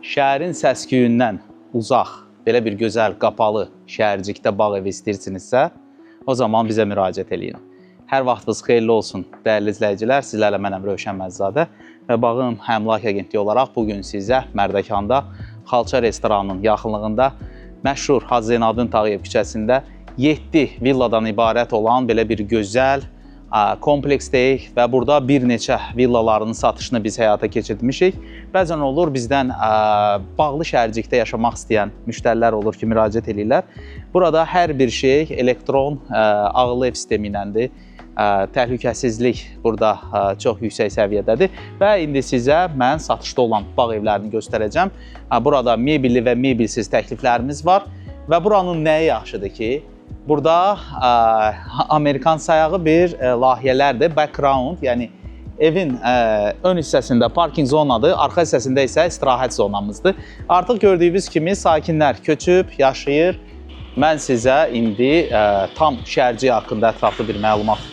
şəhərin səs-küyündən uzaq, belə bir gözəl, qapalı şəhərcikdə bağ evi istəyirsinizsə, o zaman bizə müraciət eləyin. Hər vaxtınız xeyirli olsun, dəyərli izləyicilər. Sizlərlə mənəm Rövşən Məzzadə və Bağım Əmlak Agentliyi olaraq bugün sizə Mərdəkanda Xalça restoranının yaxınlığında məşhur Hacı Zeynalabdin Tağıyev küçəsində 7 villadan ibarət olan belə bir gözəl kompleksdəyik və burada bir neçə villaların satışını biz həyata keçirmişik. Bəzən olur bizdən bağlı şəhərcikdə yaşamaq istəyən müştərilər olur ki, müraciət edirlər. Burada hər bir şey elektron ağıllı ev sistemi iləndir. Təhlükəsizlik burada çox yüksək səviyyədədir və indi sizə mən satışda olan bağ evlərini göstərəcəm. Burada mebelli və mebelsiz təkliflərimiz var və buranın nəyi yaxşıdır ki, burada Amerikan sayağı bir layihələrdir, background, yəni evin ön hissəsində parking zonadır, arxa hissəsində isə istirahət zonamızdır. Artıq gördüyünüz kimi sakinlər köçüb, yaşayır. Mən sizə indi tam şəhərciyi haqqında ətraflı bir məlumat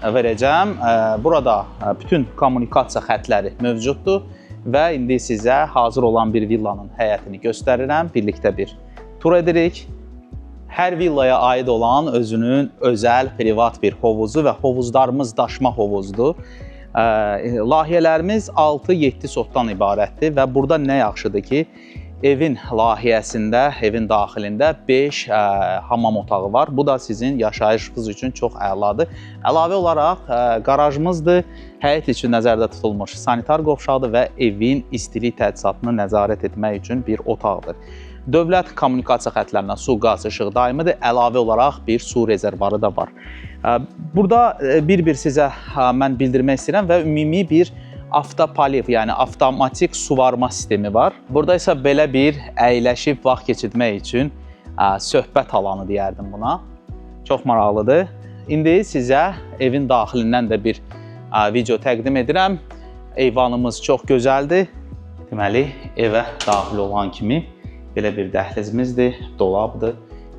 verəcəm. Burada bütün kommunikasiya xətləri mövcuddur və indi sizə hazır olan bir villanın həyətini göstərirəm. Birlikdə bir tur edirik. Hər villaya aid olan özünün özəl, privat bir hovuzu və hovuzlarımız daşma hovuzdur. Layihələrimiz 6-7 sotdan ibarətdir və burada nə yaxşıdır ki, evin layihəsində, evin daxilində 5 hamam otağı var. Bu da sizin yaşayışınız üçün çox əladır. Əlavə olaraq qarajımızdır, həyət üçün nəzərdə tutulmuş sanitar qovşaqdır və evin istilik təchizatını nəzarət etmək üçün bir otaqdır. Dövlət kommunikasiya xətlərindən su, qaz, işıq daimidir. Əlavə olaraq bir su rezervarı da var. Burada bir-bir sizə mən bildirmək istəyirəm və ümumi bir avtopaliv, yəni avtomatik suvarma sistemi var. Burada isə belə bir əyləşib vaxt keçirmək üçün söhbət alanı deyərdim buna. Çox maraqlıdır. İndi sizə evin daxilindən də bir video təqdim edirəm. Eyvanımız çox gözəldir. Deməli, evə daxil olan kimi belə bir dəhlizimizdir, dolabdır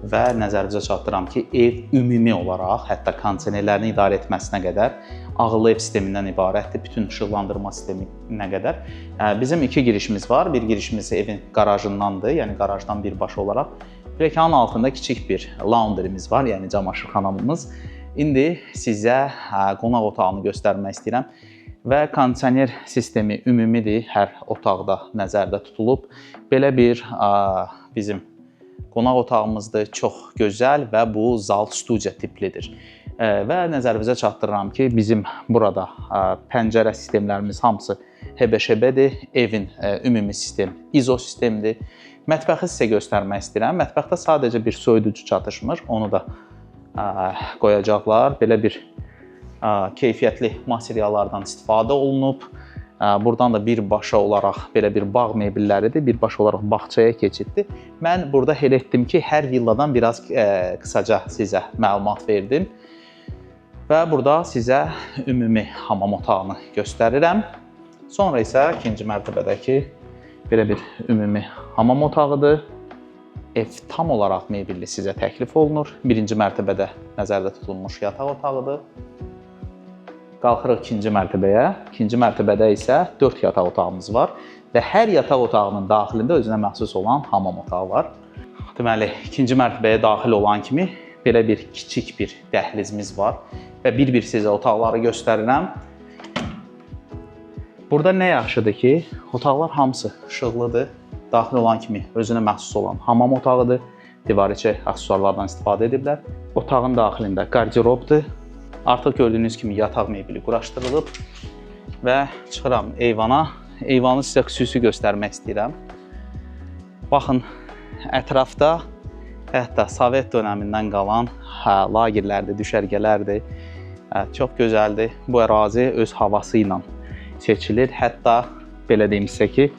və nəzərinizə çatdıram ki, ev ümumi olaraq, hətta kondisionerlərini idarə etməsinə qədər ağıllı ev sistemindən ibarətdir, bütün işıqlandırma sisteminə qədər. Bizim iki girişimiz var. Bir girişimiz evin qarajındandır, yəni qarajdan birbaşa olaraq. Pilləkənin altında kiçik bir laundrimiz var, yəni camaşırxanamız. İndi sizə qonaq otağını göstərmək istəyirəm. Və kondisioner sistemi ümumidir, hər otaqda nəzərdə tutulub. Belə bir bizim qonaq otağımızdır, çox gözəl və bu zal studiya tiplidir. Və nəzərinizə çatdırıram ki, bizim burada pəncərə sistemlərimiz hamısı HBŞB-dir, evin ümumi sistem ISO sistemidir. Mətbəxi sizə göstərmək istəyirəm. Mətbəxdə sadəcə bir soyuducu çatışmır, onu da qoyacaqlar. Belə bir keyfiyyətli materiallardan istifadə olunub. Buradan da birbaşa olaraq belə bir bağ mebelləridir, birbaşa olaraq bağçaya keçiddir. Mən burada elə etdim ki, hər villadan biraz qısaca sizə məlumat verdim. Və burada sizə ümumi hamam otağını göstərirəm. Sonra isə ikinci mərtəbədəki belə bir ümumi hamam otağıdır. Ev tam olaraq mebelli sizə təklif olunur. Birinci mərtəbədə nəzərdə tutulmuş yataq otağıdır. Qalxırıq ikinci mərtəbəyə. İkinci mərtəbədə isə 4 yataq otağımız var və hər yataq otağının daxilində özünə məxsus olan hamam otağı var. Deməli, ikinci mərtəbəyə daxil olan kimi belə bir kiçik bir dəhlizimiz var və bir-bir sizə otaqları göstərirəm. Burada nə yaxşıdır ki, otaqlar hamısı işıqlıdır. Daxil olan kimi özünə məxsus olan hamam otağıdır. Divarçı aksesuarlardan istifadə ediblər. Otağın daxilində qarderobdur. Artıq gördüyünüz kimi yataq mebeli quraşdırılıb və çıxıram eyvana. Eyvanı sizə xüsusi göstərmək istəyirəm. Baxın, ətrafda hətta Sovet dönəmindən qalan lagerlərdir, düşərgələrdir. Çox gözəldir. Bu ərazi öz havası ilə seçilir. Hətta belə deyim sizə ki,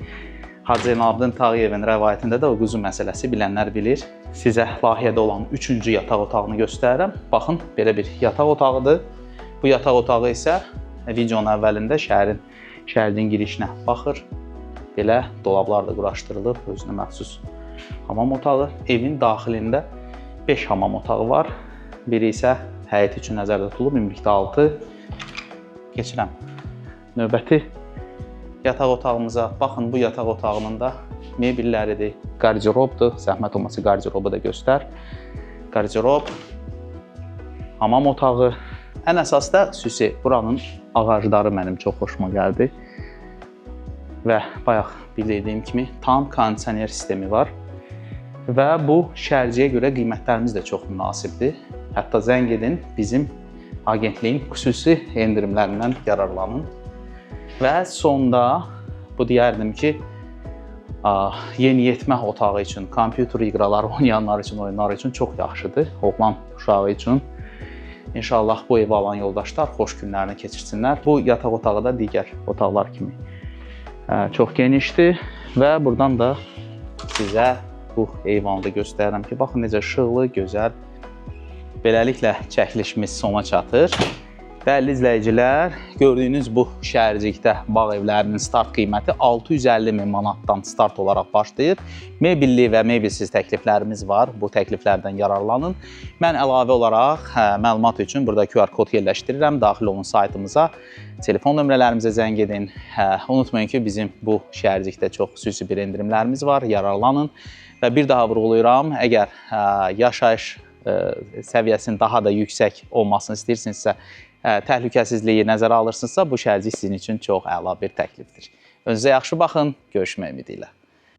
Hacı Zeynalabdin Tağıyevin rəvayətində də o quzu məsələsi bilənlər bilir. Sizə layihədə olan 3-cü yataq otağını göstərirəm. Baxın, belə bir yataq otağıdır. Bu yataq otağı isə videonun əvvəlində şəhərin girişinə baxır. Belə dolablar da quraşdırılıb, özünə məxsus hamam otağı. Evin daxilində 5 hamam otağı var. Biri isə həyət üçün nəzərdə tutulub, ümumilikdə 6. Keçirəm növbəti yataq otağımıza. Baxın, bu yataq otağının da mebelləridir. Qarderobdur. Zəhmət olmasa qarderobu da göstər. Qarderob, hamam otağı. Ən əsas da süsi. Buranın ağacları mənim çox xoşuma gəldi. Və bayaq bildiyim kimi tam kondisioner sistemi var. Və bu şərciyə görə qiymətlərimiz də çox münasibdir. Hətta zəng edin, bizim agentliyin xüsusi endirimlərindən yararlanın. Və sonda bu deyərdim ki, yeniyetmə otağı üçün, kompüter iqraları oynayanlar üçün, oyunlar üçün çox yaxşıdır. Oğlan uşağı üçün. İnşallah bu ev alan yoldaşlar xoş günlərini keçirsinlər. Bu yataq otağı da digər otaqlar kimi çox genişdir və buradan da sizə bu eyvanı da göstərirəm ki, baxın necə işıqlı, gözəl. Beləliklə çəkilişimiz sona çatır. Dəyərli izləyicilər, gördüyünüz bu şəhərcikdə bağ evlərinin start qiyməti 650 min manatdan start olaraq başlayır. Mebelli və mebelsiz təkliflərimiz var. Bu təkliflərdən yararlanın. Mən əlavə olaraq məlumat üçün burada QR kod yerləşdirirəm. Daxil olun saytımıza, telefon nömrələrimizə zəng edin. Unutmayın ki, bizim bu şəhərcikdə çox xüsusi bir endirimlərimiz var. Yararlanın. Və bir daha vurğulayıram, əgər yaşayış səviyyəsinin daha da yüksək olmasını istəyirsinizsə, təhlükəsizliyi nəzərə alırsınızsa, bu şərcik sizin üçün çox əla bir təklifdir. Özünüzə yaxşı baxın, görüşmək ümidi ilə.